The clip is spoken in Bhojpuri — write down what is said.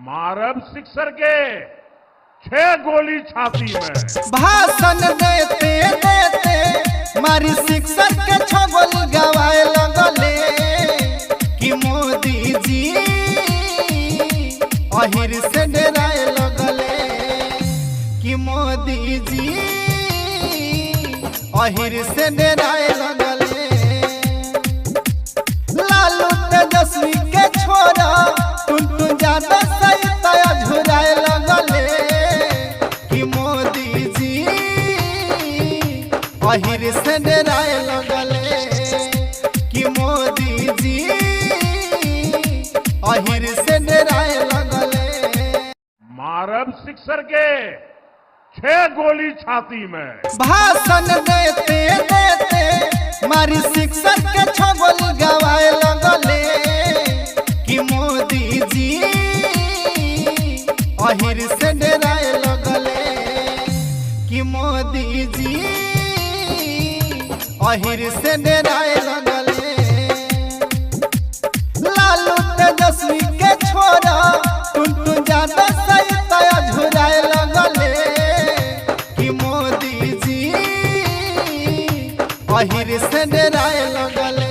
मारब सिक्सर के 6 गोली छाती में। भाषण देते देते मारी सिक्सर के 6 गोली गवाए लगले कि मोदी जी अहिर से डराए लगले कि मोदी जी अहिर से डराए लगले। लालू तेजस्वी के छोरा टुनटुन ज्यादा सही तय झुराए लगले कि मोदी जी अहिर से डराए लगले कि मोदी जी अहिर से डराए लगले। मारब सिक्सर के 6 गोली छाती में। भाषण देते देते मारी सिक्सर के 6 गोली गवाए लगले कि मोदी जी अहिर से डराए लगले कि मोदी जी अहिर से डराए लगले। लालू तेजस्वी के छोरा टुनटुन ज्यादा सही तय झुराए लगले कि मोदी जी अहिर से डराए लगले।